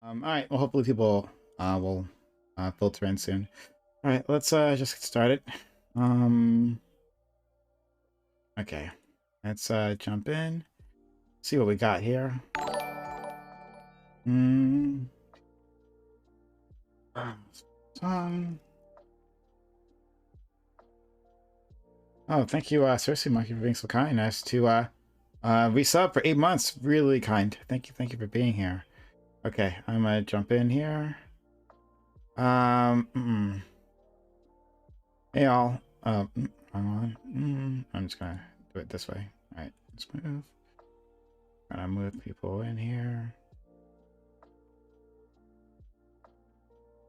All right. Well, hopefully people will filter in soon. All right. Let's just get started. Okay. Let's jump in. See what we got here. Song. Oh, thank you, Cersei Monkey, for being so kind as to resub for 8 months. Really kind. Thank you for being here. Okay, I'm gonna jump in here. Hey all. Hang on. I'm just gonna do it this way. All right, let's move. Gonna move people in here.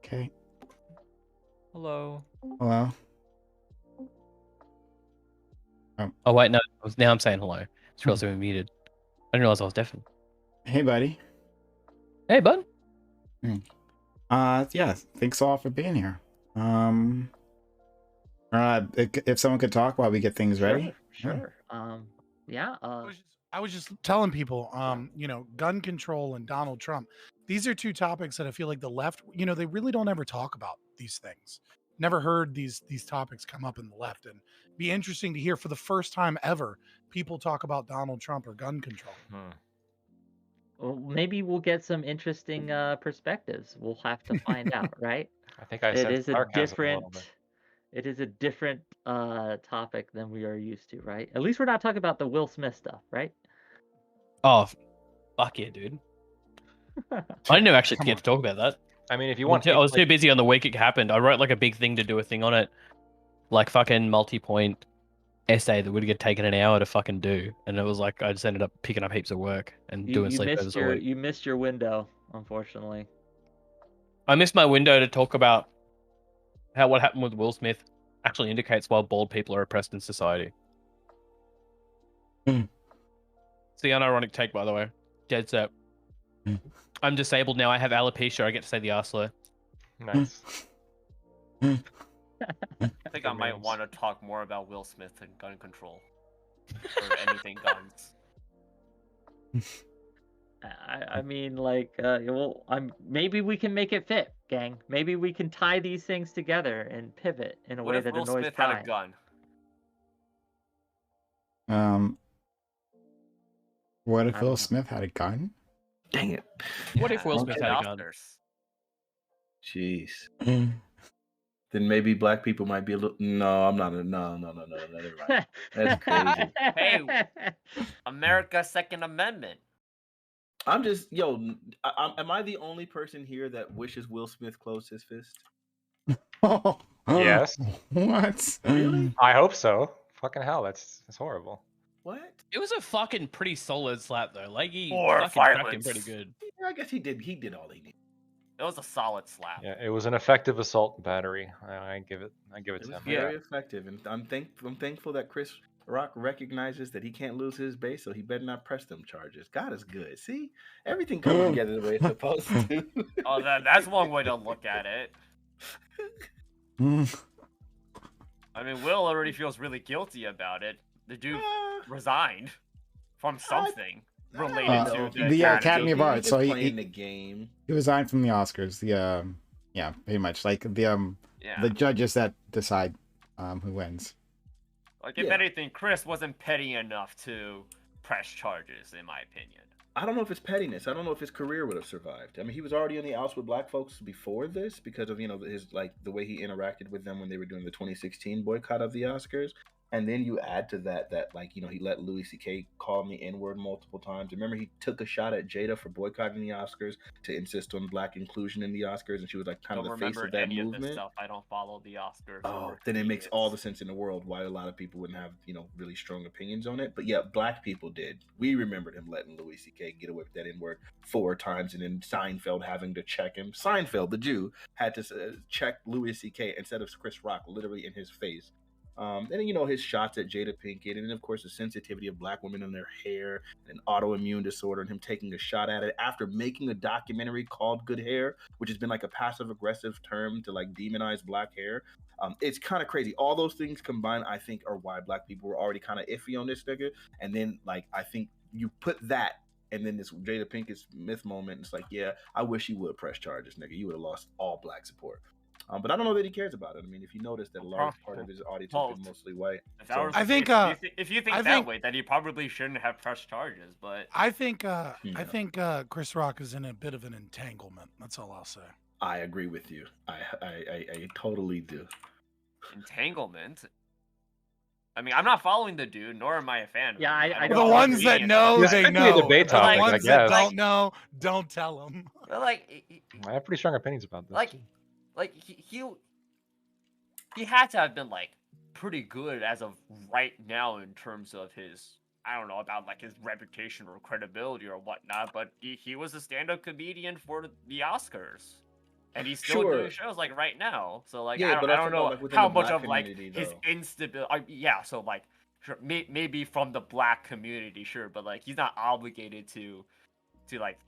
Okay. Hello. Hello. Oh wait, no. Now I'm saying hello. It's realized I've been muted. I didn't realize I was deafened. Hey, buddy. Hey, bud. Yeah. Thanks all for being here. If someone could talk while we get things ready. Sure. Yeah. I was just telling people, gun control and Donald Trump. These are two topics that I feel like the left, they really don't ever talk about these things. Never heard these topics come up in the left, and be interesting to hear for the first time ever people talk about Donald Trump or gun control. Well, maybe we'll get some interesting perspectives. We'll have to find out, right? I think I It said is a different. It is a different topic than we are used to, right? At least we're not talking about the Will Smith stuff, right? Oh, fuck yeah, dude. I didn't actually get to talk about that. I mean, if you want to, I was too busy on the week it happened. I wrote like a big thing to do a thing on it, like fucking multi-point essay that would get taken an hour to fucking do, and it was like I just ended up picking up heaps of work and doing sleepovers all week. You missed your window, unfortunately. I missed my window to talk about how what happened with Will Smith actually indicates why bald people are oppressed in society. It's the unironic take, by the way. Dead set. I'm disabled now. I have alopecia. I get to say the arsehole. Nice. I think I might want to talk more about Will Smith and gun control. Or anything guns. I mean, like, maybe we can make it fit, gang. Maybe we can tie these things together and pivot in a way that annoys Will Smith Prime. had a gun? What if Will Smith had a gun? Dang it. What if Will Smith had a gun? Jeez. Then maybe black people might be a little. No, I'm not. No. Never mind. That's crazy. Hey, America's Second Amendment. I'm just, am I the only person here that wishes Will Smith closed his fist? Yes. What? Really? I hope so. Fucking hell, that's horrible. What? It was a fucking pretty solid slap though. Like he Or fucking cracked him violence. pretty good. Yeah, I guess he did. He did all he needed. It was a solid slap. Yeah, it was an effective assault battery. I give it to It was him. very effective, and I'm thankful that Chris Rock recognizes that he can't lose his base, so he better not press them charges. God is good. See, everything comes together the way it's supposed to. Oh, that's one way to look at it. I mean, Will already feels really guilty about it. The dude resigned from something related to the Academy of Arts. So playing the game. He resigned from the Oscars. Yeah, pretty much like the judges that decide who wins. Like, if anything, Chris wasn't petty enough to press charges, in my opinion. I don't know if it's pettiness. I don't know if his career would have survived. I mean, he was already on the outs with black folks before this because of, his, like, the way he interacted with them when they were doing the 2016 boycott of the Oscars. And then you add to that, he let Louis C.K. call me N-word multiple times. Remember, he took a shot at Jada for boycotting the Oscars to insist on black inclusion in the Oscars, and she was like kind of the face of that movement. Of this stuff. I don't follow the Oscars. Oh, then it makes all the sense in the world why a lot of people wouldn't have, really strong opinions on it. But yeah, black people did. We remembered him letting Louis C.K. get away with that N-word 4 times, and then Seinfeld having to check him. Seinfeld, the Jew, had to check Louis C.K. instead of Chris Rock, literally in his face. And then, his shots at Jada Pinkett, and then, of course, the sensitivity of black women and their hair and autoimmune disorder, and him taking a shot at it after making a documentary called Good Hair, which has been like a passive-aggressive term to like demonize black hair. It's kind of crazy. All those things combined, I think, are why black people were already kind of iffy on this nigga. And then, like, I think you put that And then this Jada Pinkett Smith moment, it's like, yeah, I wish you would press charges, nigga. You would have lost all black support. But I don't know that he cares about it. I mean, if you notice that a large part of his audience has been mostly white. If, that So, was I the think, case, if you think I that think- way, then he probably shouldn't have pressed charges. But I think Chris Rock is in a bit of an entanglement. That's all I'll say. I agree with you. I totally do. entanglement. I mean, I'm not following the dude, nor am I a fan. Of Yeah, him. I don't know The follow ones that comedians. know, It's they strictly a know. debate The topic, ones I that guess. don't know, don't tell them. But like, I have pretty strong opinions about this. like he had to have been like pretty good as of right now in terms of his, I don't know about like his reputation or credibility or whatnot, but he was a stand-up comedian for the Oscars, and he's still doing shows like right now. So like Yeah, but I I'm don't talking about, know like, within how the much black of like community, his though. instability. Yeah, so like sure, maybe from the black community, sure, but like he's not obligated to like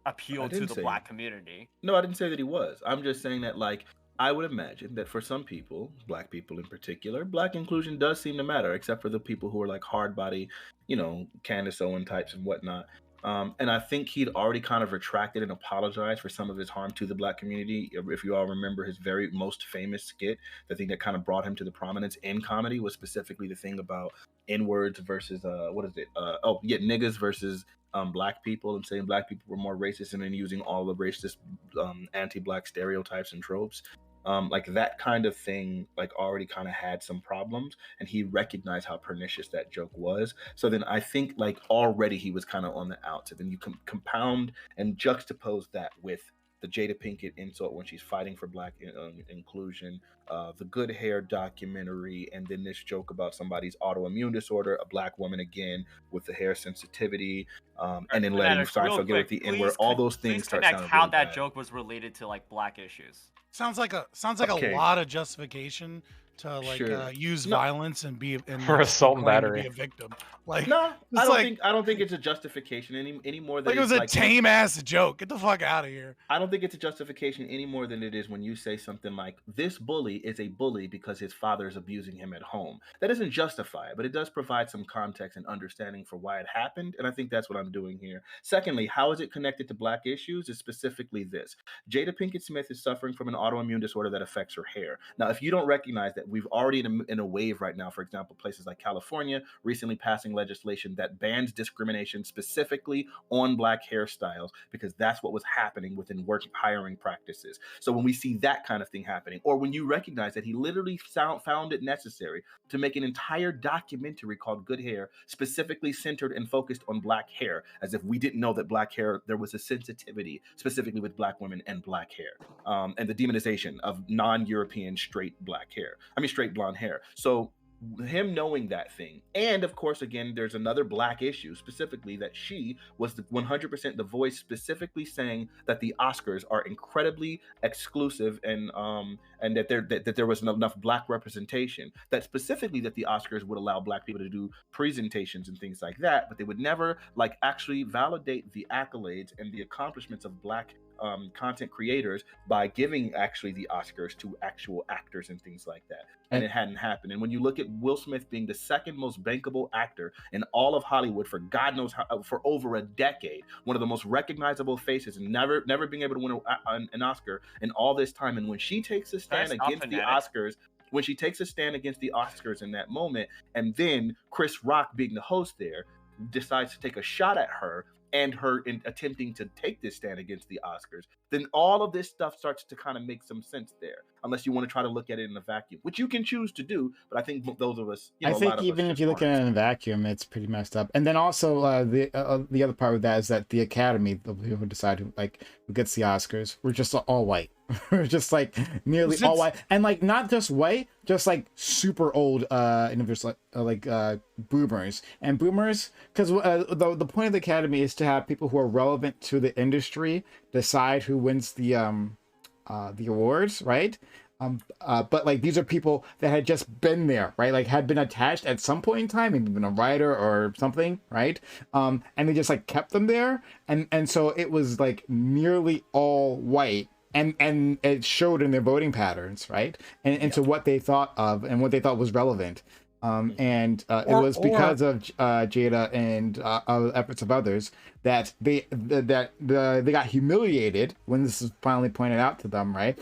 appeal to didn't the say- black community. No, I didn't say that he was. I'm just saying that, like, I would imagine that for some people, black people in particular, black inclusion does seem to matter, except for the people who are like hard body, you know, Candace Owen types and whatnot. And I think he'd already kind of retracted and apologized for some of his harm to the black community. If you all remember his very most famous skit, the thing that kind of brought him to the prominence in comedy was specifically the thing about N-words versus, niggas versus black people, and saying black people were more racist, and then using all the racist anti-black stereotypes and tropes. Like that kind of thing, like already kind of had some problems, and he recognized how pernicious that joke was. So then I think like already he was kind of on the outs. And then you compound and juxtapose that with the Jada Pinkett insult when she's fighting for black inclusion, the Good Hair documentary, and then this joke about somebody's autoimmune disorder, a black woman again with the hair sensitivity, and then letting Seinfeld get with the N word. All those things start connect sounding how really that bad. joke was related to like black issues. Sounds like Okay. a lot of justification to like Sure. use No. violence and be and For assault and claim to battery. be a victim. Like No, it's I don't think it's a justification any more than like it was it's a like, tame ass joke. Get the fuck out of here. I don't think it's a justification any more than it is when you say something like, this bully is a bully because his father is abusing him at home. That doesn't justify it, but it does provide some context and understanding for why it happened, and I think that's what I'm doing here. Secondly, how is it connected to black issues is specifically this. Jada Pinkett Smith is suffering from an autoimmune disorder that affects her hair. Now, if you don't recognize that, we've already in a wave right now, for example, places like California recently passing legislation that bans discrimination specifically on black hairstyles, because that's what was happening within work hiring practices. So when we see that kind of thing happening, or when you recognize that he literally found it necessary to make an entire documentary called Good Hair, specifically centered and focused on black hair, as if we didn't know that black hair, there was a sensitivity specifically with black women and black hair, and the demonization of non-European straight blonde hair. So him knowing that thing, and of course, again, there's another black issue specifically that she was the 100% the voice specifically saying that the Oscars are incredibly exclusive, and that there wasn't enough black representation, that specifically that the Oscars would allow black people to do presentations and things like that, but they would never like actually validate the accolades and the accomplishments of black content creators by giving actually the Oscars to actual actors and things like that. And it hadn't happened. And when you look at Will Smith being the second most bankable actor in all of Hollywood for God knows how, for over a decade, one of the most recognizable faces, and never being able to win an Oscar in all this time, and when she takes a stand against the Oscars, in that moment, and then Chris Rock being the host there decides to take a shot at her and her in attempting to take this stand against the Oscars, then all of this stuff starts to kind of make some sense there, unless you want to try to look at it in a vacuum, which you can choose to do. But I think those of us, I think even if you look at it in a vacuum, it's pretty messed up. And then also the other part with that is that the Academy, the people who decide who gets the Oscars, we're just all white. We're just like nearly all white, and like not just white, just like super old individuals, like boomers. And boomers, because the point of the Academy is to have people who are relevant to the industry decide who wins the awards, right? But like these are people that had just been there, right? Like had been attached at some point in time, maybe been a writer or something, right? And they just like kept them there, and so it was like nearly all white. And it showed in their voting patterns, right? And to what they thought of and what they thought was relevant. And it was because of Jada and efforts of others that they got humiliated when this was finally pointed out to them, right?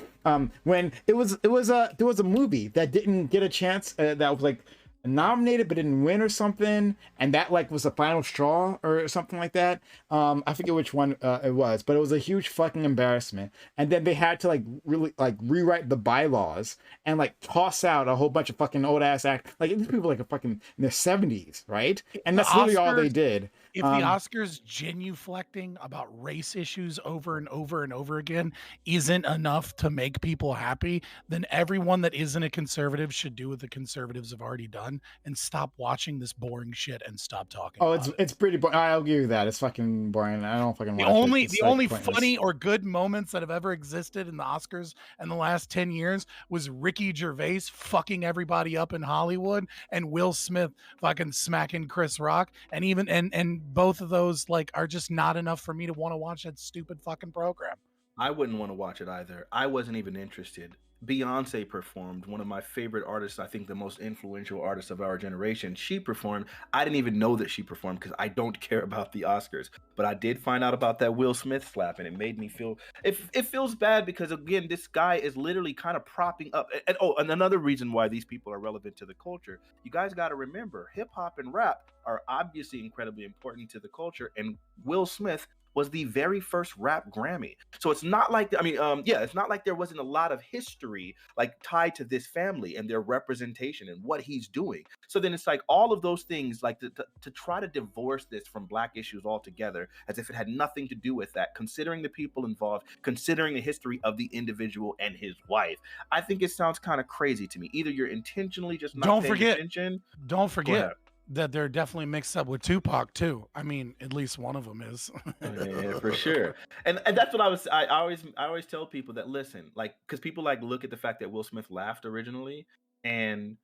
When there was a movie that didn't get a chance, that was like nominated but didn't win or something, and that like was the final straw or something like that. I forget which one it was, but it was a huge fucking embarrassment. And then they had to like really like rewrite the bylaws and like toss out a whole bunch of fucking old ass like these people like are fucking in their 70s, right? And that's really all they did. If the Oscars genuflecting about race issues over and over and over again isn't enough to make people happy, then everyone that isn't a conservative should do what the conservatives have already done and stop watching this boring shit and stop talking. Oh, it's pretty boring. I'll give you that. It's fucking boring. I don't fucking watch it. The only funny or good moments that have ever existed in the Oscars in the last 10 years was Ricky Gervais fucking everybody up in Hollywood and Will Smith fucking smacking Chris Rock, and even and both of those like are just not enough for me to want to watch that stupid fucking program. I wouldn't want to watch it either. I wasn't even interested. Beyonce performed, one of my favorite artists, I think the most influential artist of our generation. She performed. I didn't even know that she performed because I don't care about the Oscars. But I did find out about that Will Smith slap, and it made me feel, it feels bad because, again, this guy is literally kind of propping up. And another reason why these people are relevant to the culture, you guys got to remember, hip hop and rap are obviously incredibly important to the culture, and Will Smith was the very first rap Grammy. So it's not like, it's not like there wasn't a lot of history like tied to this family and their representation and what he's doing. So then it's like all of those things, like to try to divorce this from Black issues altogether, as if it had nothing to do with that, considering the people involved, considering the history of the individual and his wife. I think it sounds kind of crazy to me. Either you're intentionally just not paying attention. Don't forget that they're definitely mixed up with Tupac too. I mean, at least one of them is. Yeah, for sure. And that's what I always tell people that, listen, like, because people like look at the fact that Will Smith laughed originally and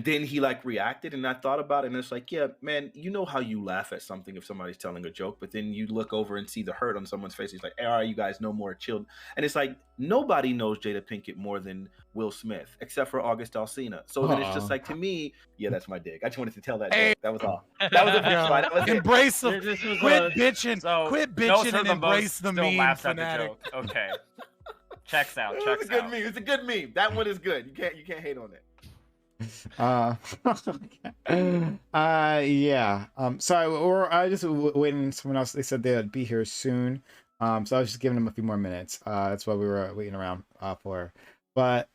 then he like reacted, and I thought about it, and it's like, yeah, man, you know how you laugh at something if somebody's telling a joke, but then you look over and see the hurt on someone's face. He's like, hey, all right, you guys no more chilled. And it's like, nobody knows Jada Pinkett more than Will Smith, except for August Alsina. So then it's just like, to me, yeah, that's my dig. I just wanted to tell that joke. That was all. That was a punchline. That was embrace them. Quit bitching and embrace the meme fanatic. Okay. Checks out. It was a good meme. It's a good meme. That one is good. You can't hate on it. Yeah. Sorry, or I just waiting. Someone else. They said they'd be here soon. So I was just giving them a few more minutes. That's what we were waiting around for. But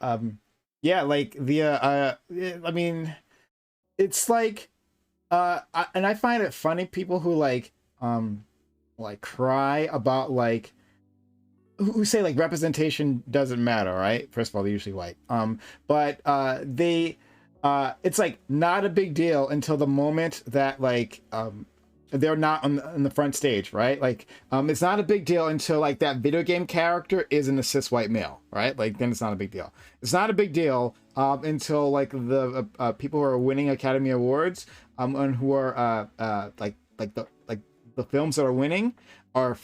yeah, like I mean, it's like and I find it funny people who like cry about like who say like representation doesn't matter, right? First of all, they're usually white. But they it's like not a big deal until the moment that like they're not on the front stage, right? Like it's not a big deal until like that video game character is an cis white male, right? Like then it's not a big deal. It's not a big deal until like the people who are winning Academy Awards and who are like the films that are winning are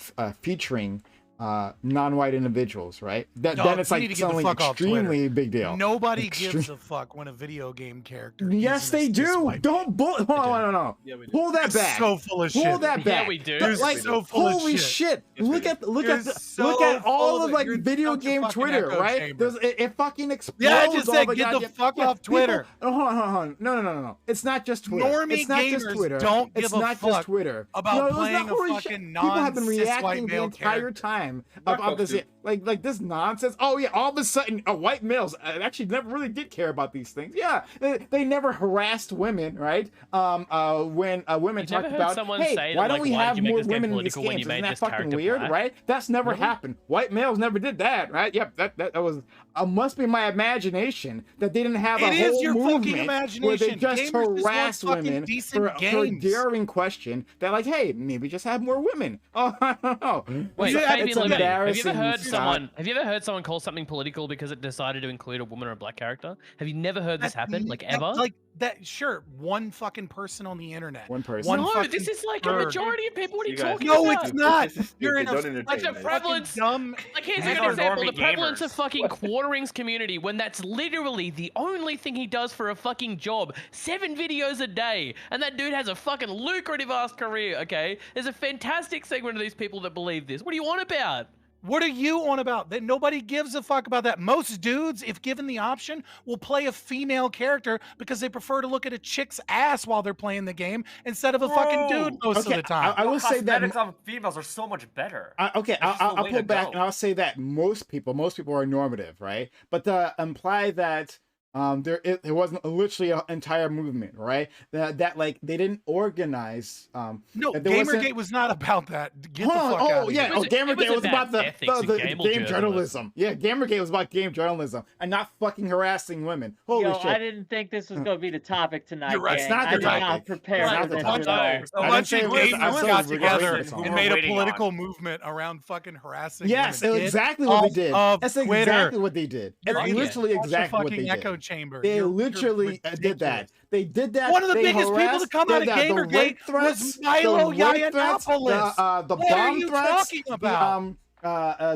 featuring non-white individuals, right? Then it's like suddenly extremely big deal. Nobody gives a fuck when a video game character. Yes, they do. Don't hold on, no. Yeah, we do. Pull that back. So full of shit. Pull that back. Yeah, we do. Like, so full holy of shit! Yes, Look at all of like video game Twitter, right? There's it fucking explodes. Yeah, I just said get the fuck off Twitter. Hold on. No. It's not just Twitter. Normie it's not gamers just Twitter. don't give it's a not fuck just Twitter about no, playing a holy fucking shit. People have been non-cis reacting white the male entire character. time Black about folks this. do. Like this nonsense. Oh yeah, all of a sudden, white males actually never really did care about these things. Yeah, they never harassed women, right? When women talked about, hey, why don't we have more women in this game? Isn't that fucking weird, right? That's never happened. White males never did that, right? Yep, that was must be my imagination that they didn't have a whole movement where they just harass women for a daring question. That like, hey, maybe just have more women. Oh, I don't know. Wait, It's embarrassing. Have you ever heard someone call something political because it decided to include a woman or a black character? Have you never heard this happen, like ever? Like that sure, one fucking person on the internet. One person. One No, fucking this is like a bird. majority of people. What are you You guys- talking No, about? it's not. This is You're in stupid. a Don't Like entertain the this. prevalence. dumb. Like here's These a good are example: the normie prevalence of gamers. fucking quarterings community when that's literally the only thing he does for a fucking job. 7 videos a day, and that dude has a fucking lucrative ass career. Okay, there's a fantastic segment of these people that believe this. What do you want about? What are you on about? That nobody gives a fuck about that. Most dudes, if given the option, will play a female character because they prefer to look at a chick's ass while they're playing the game instead of a fucking dude Bro. most of the time. I will say that. Cosmetics on females are so much better. Okay, That's just the I'll way pull to back go. and I'll say that most people are normative, right? But to imply that there wasn't literally an entire movement, right? That like they didn't organize. No, that there wasn't- Gamergate was not about that. Get the Hold on, fuck out of yeah, here. It was- it Gamergate was was about about ethics and the game game journalism. journalism. Yeah, Gamergate was about game journalism and not fucking harassing women. Holy Yo, shit! I didn't think this was gonna be the topic tonight. You're right. gang. It's not I the did not topic. prepare It's for not the this topic. at all. I A didn't bunch say of it was- I gamers said it got was together regardless of and it. made a waiting on. political movement around fucking harassing Yes, women. it's Get exactly what they off did. of That's Twitter. exactly what they did. You're It's in literally such a exactly what fucking they echo did. chamber. They You're literally did that. ridiculous. They did that. One of the They biggest people to harassed, come out of the Gamergate rape was threats, Milo the rape threats, Yiannopoulos. the What are bomb you threats, talking about?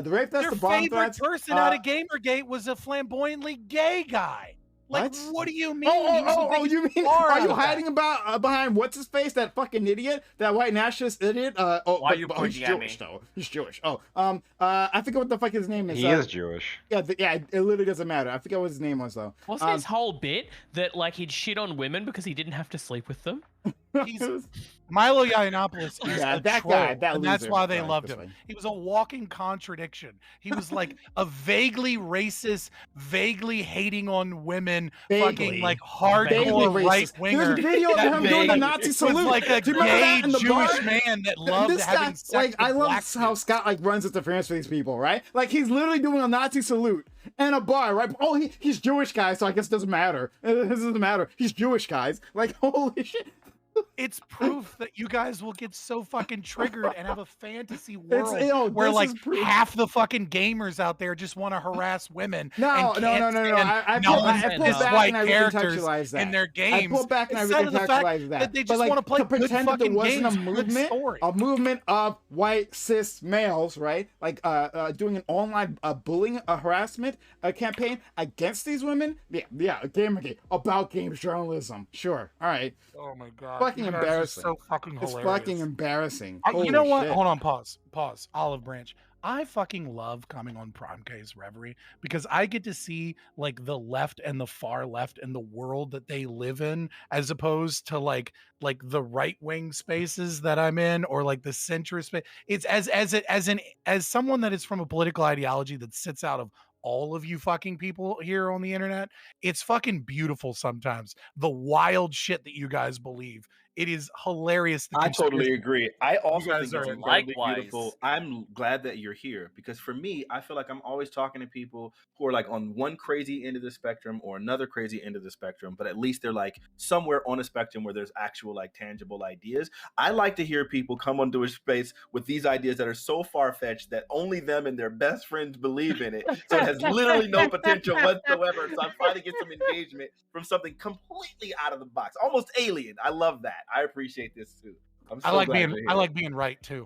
the rape threats, Your the bomb favorite threats. person out of Gamergate was a flamboyantly gay guy. Like, what do you mean? He was the biggest You mean? star Are out you of that. hiding behind what's his face? That fucking idiot, that white nationalist idiot. Why are you he's pointing at Jewish me? though. He's Jewish. I forget what the fuck his name is. He is Jewish. Yeah, it literally doesn't matter. I forget what his name was though. Wasn't his whole bit that like he'd shit on women because he didn't have to sleep with them? He's- Milo Yiannopoulos is Yeah, a that troll, guy, that and that's loser, why they right, loved this him. way. He was a walking contradiction. He was like a vaguely racist, vaguely hating on women, fucking Vaguely. like Vaguely hardcore racist. right winger. There's a video of him doing the Nazi salute. Was like a Do you remember gay that in the Jewish bar? man that loved This having guy, sex like, with I love black how dudes. Scott like runs interference for these people, right? Like he's literally doing a Nazi salute in a bar, right? Oh, he's Jewish, guys, so I guess it doesn't matter. It doesn't matter. He's Jewish, guys. Like, holy shit. It's proof that you guys will get so fucking triggered and have a fantasy world yo, where this like is proof. half the fucking gamers out there just want to harass women. No. and I can't pulled stand back white and I characters recontextualized that. in their I games. pulled back and I instead of the fact recontextualized that. they But, just like, want to play to good pretend that there fucking wasn't games a with good movement, story. a movement of white cis males, right? Like doing an online bullying, harassment campaign against these women. Yeah, Gamergate about games journalism. Sure, all right. Oh my god! Fucking you guys are embarrassing. So fucking It's hilarious. fucking embarrassing. You know Holy what? shit. Hold on, pause. Olive Branch. I fucking love coming on PrimeCayes Reverie because I get to see like the left and the far left and the world that they live in, as opposed to like the right wing spaces that I'm in or like the centrist space. It's as someone that is from a political ideology that sits out of all of you fucking people here on the internet. It's fucking beautiful sometimes. The wild shit that you guys believe. It is hilarious. I totally agree. I also guys think it's are incredibly likewise. beautiful. I'm glad that you're here because for me, I feel like I'm always talking to people who are like on one crazy end of the spectrum or another crazy end of the spectrum, but at least they're like somewhere on a spectrum where there's actual like tangible ideas. I like to hear people come onto a space with these ideas that are so far-fetched that only them and their best friends believe in it. So it has literally no potential whatsoever. So I'm trying to get some engagement from something completely out of the box, almost alien. I love that. I appreciate this too. I'm so I like glad being to hear I it. like being right too.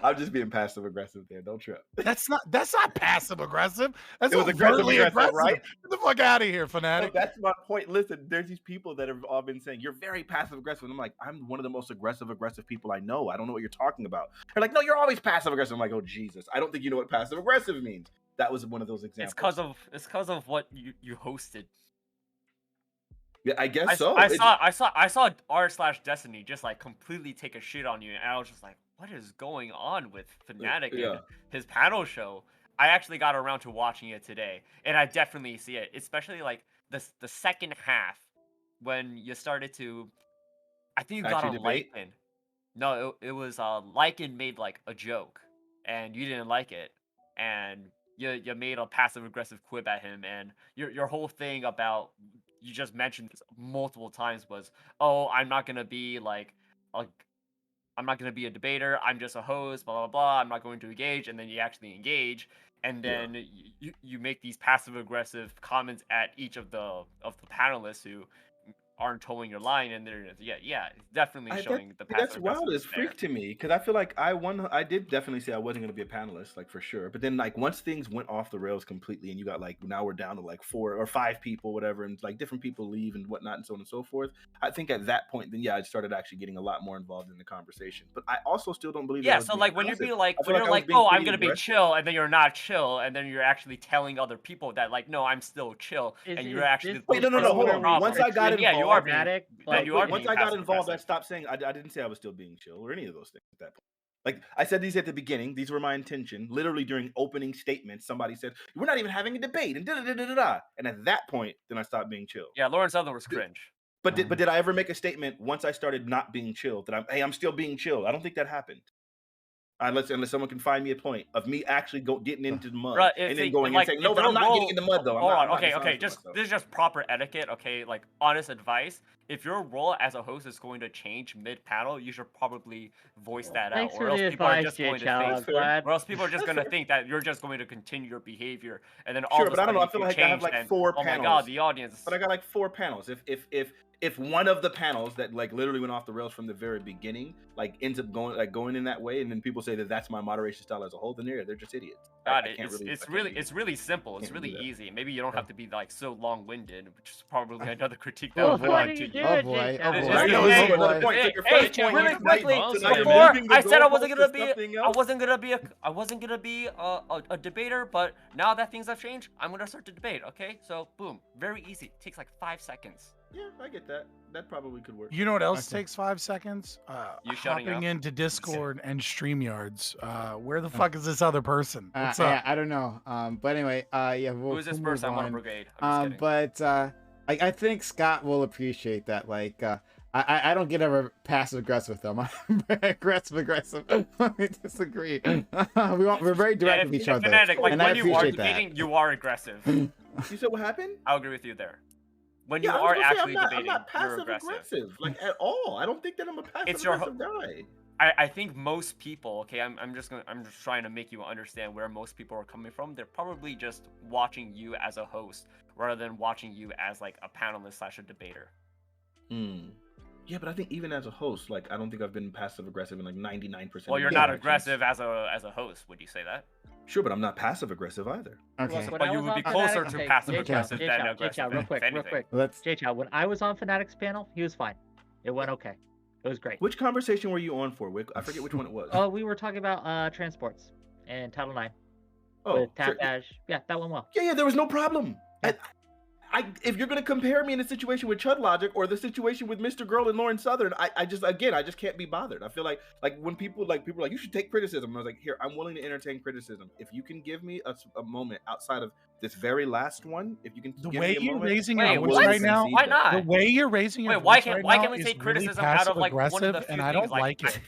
I'm just being passive aggressive there. Don't trip. That's not passive aggressive. That's It was aggressive overtly aggressive, right? Get the fuck out of here, No, fanatic. that's my point. Listen, there's these people that have all been saying you're very passive aggressive. And I'm like, I'm one of the most aggressive people I know. I don't know what you're talking about. They're like, no, you're always passive aggressive. I'm like, oh Jesus, I don't think you know what passive aggressive means. That was one of those examples. It's because of what you hosted. Yeah, I guess I so. I saw r/Destiny just like completely take a shit on you, and I was just like, what is going on with Fnatic Yeah. and his panel show? I actually got around to watching it today, and I definitely see it, especially like the second half when you started to, I think you got Actually on debate? Lycan. No, it was Lycan made like a joke, and you didn't like it, and you made a passive aggressive quip at him, and your whole thing about, you just mentioned this multiple times, was, oh, I'm not gonna be I'm not gonna be a debater. I'm just a host. Blah blah blah. I'm not going to engage, and then you actually engage, and then you make these passive aggressive comments at each of the panelists who aren't towing your line, and they're it's definitely showing the That's passive wild as aggressiveness freak to me because I feel like I did definitely say I wasn't going to be a panelist, like for sure. But then like once things went off the rails completely, and you got like now we're down to like 4 or 5 people, whatever, and like different people leave and whatnot and so on and so forth. I think at that point, then I started actually getting a lot more involved in the conversation. But I also still don't believe. Yeah, that I was so being like when aggressive. you're like I feel when like you're I was like, being oh, I'm pretty gonna be aggressive. chill, and then you're not chill, and then you're actually telling other people that like, no, I'm still chill, and you're actually this Wait, no, the hold problem? on. Once I got yeah, you are being, dramatic, then you are once being I got passive involved, I aggressive. stopped saying I didn't say I was still being chill or any of those things at that point. Like I said these at the beginning, these were my intention. Literally during opening statements, somebody said, "We're not even having a debate," and da. And at that point, then I stopped being chill. Yeah, Lawrence Southern was cringe. But did I ever make a statement once I started not being chill that I'm still being chill? I don't think that happened. Unless someone can find me a point of me actually getting into the mud Right, and then like, going and saying, "No, but I'm not getting in the mud though." Hold I'm on, not okay, dishonest with just myself. this is just proper etiquette, okay? Like honest advice. If your role as a host is going to change mid-panel, you should probably voice that Thanks out, for or else the people are advice, just going to JHL. I'm think, glad. or else people are just That's going to fair. think that you're just going to continue your behavior, and then all Sure, of a but I don't sudden know. I if feel you like I have change, like then 4 oh my panels. god, the audience. But I got like 4 panels. If one of the panels that like literally went off the rails from the very beginning, like ends up going in that way, and then people say that that's my moderation style as a whole, then they're just idiots. God, I can't it's really really simple. It's can't really do that. easy. Maybe you don't have to be like so long-winded, which is probably another critique Well, that what would are you to doing, Oh boy, JHL? oh It's boy. just I know, hey, this is another point. hey, Took your first hey, point, really you tonight, quickly, so now you're before moving the I said I wasn't goalpost gonna to be, something I else? wasn't gonna be a debater, but now that things have changed, I'm gonna start to debate. Okay, so boom, very easy. It takes like 5 seconds. Yeah, I get that. That probably could work. You know what else Okay. takes 5 seconds? You shutting Hopping up? into Discord and StreamYards. Where the fuck is this other person? What's Yeah, up? I don't know. But anyway, yeah, Who is this we'll person? move I'm on a on. brigade. I'm just kidding. But I think Scott will appreciate that. Like, I don't get ever passive aggressive with them. I'm very aggressive. We disagree. We're very direct with each other, Fanatic, like and I when you are appreciate that. debating, you are aggressive. You said what happened? I'll agree with you there. When you Yeah, I was are gonna say, actually I'm debating, not you're passive aggressive. aggressive, like at all. I don't think that I'm a passive It's your aggressive guy. I think most people, okay, I'm just trying to make you understand where most people are coming from. They're probably just watching you as a host rather than watching you as like a panelist / a debater. Yeah, but I think even as a host, like I don't think I've been passive aggressive in like 99%. Well, of you're my not interactions. aggressive as a host. Would you say that? Sure, but I'm not passive aggressive either. Okay. When But I you was would be on closer Fnatic- to okay, passive JHL, aggressive than JHL, aggressive. real if quick, anything. Let's. JHL, when I was on Fnatic's panel, he was fine. It went okay. It was great. Which conversation were you on for, Wick? I forget which one it was. Oh, we were talking about transports and Title IX with sure. Tapash. Yeah, that went well. Yeah, there was no problem. Yeah. If you're gonna compare me in a situation with Chud Logic or the situation with Mr. Girl and Lauren Southern, I just can't be bothered. I feel like when people are like you should take criticism. I was like, here, I'm willing to entertain criticism. If you can give me a moment outside of this very last one, if you can The give way me a you're moment, raising Wait, your I'm voice willing what? to right now, concede Why that. not? the way you're raising your Wait, voice why right can't now we is take really criticism out of like one of passive-aggressive, the few and I things don't like it.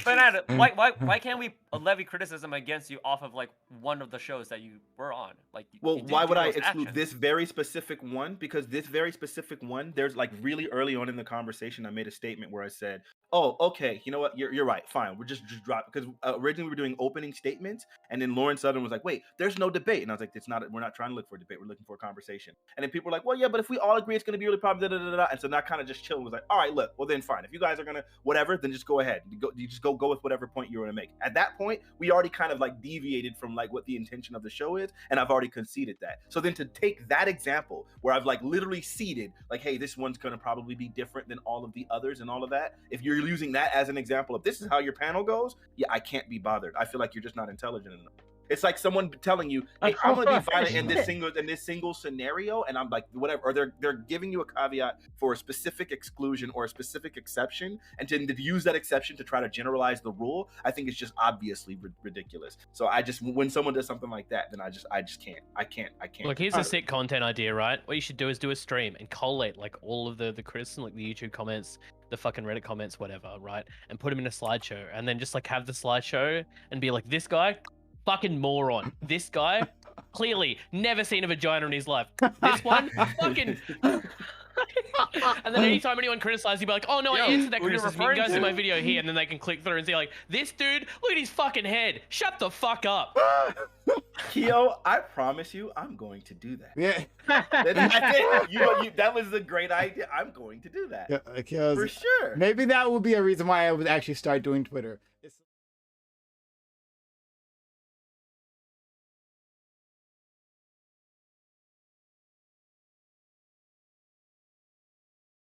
Fanatic, why can't we levy criticism against you off of like one of the shows that you were on? Like, Well, you did why do would I those exclude actions. this very specific one? Because this very specific one, there's like really early on in the conversation, I made a statement where I said, "Oh, okay, you know what? You're right. Fine, we're just drop." Because originally we were doing opening statements, and then Lauren Southern was like, "Wait, there's no debate," and I was like, "It's not. We're not trying to look for a debate. We're looking for a conversation." And then people were like, "Well, yeah, but if we all agree it's going to be really popular, da da da da," and so now kind of just chilling was like, "All right, look, well then fine. If you guys are gonna whatever, then just go ahead. You just go with whatever point you're gonna make." At that point, we already kind of like deviated from like what the intention of the show is, and I've already conceded that. So then to take that example where I've like literally ceded, like, hey, this one's gonna probably be different than all of the others and all of that. If you're using that as an example of this is how your panel goes, yeah, I can't be bothered. I feel like you're just not intelligent enough. It's like someone telling you, "Hey, I'm gonna be violent in this single scenario," and I'm like, whatever. Or they're giving you a caveat for a specific exclusion or a specific exception, and to use that exception to try to generalize the rule, I think it's just obviously ridiculous. So when someone does something like that, then I just can't. I can't. Look, here's a sick content idea, right? What you should do is do a stream and collate like all of the criticism, like the YouTube comments, the fucking Reddit comments, whatever, right? And put them in a slideshow, and then just like have the slideshow and be like, this guy, fucking moron. This guy, clearly never seen a vagina in his life. This one, fucking. And then anytime anyone criticizes, you'd be like, oh no, I answered that who are you criticism. You can go referring see to? my video here, and then they can click through and see like, this dude, look at his fucking head. Shut the fuck up. Keo, I promise you, I'm going to do that. Yeah. And that's it. That was a great idea. I'm going to do that Yeah, because for sure. maybe that would be a reason why I would actually start doing Twitter.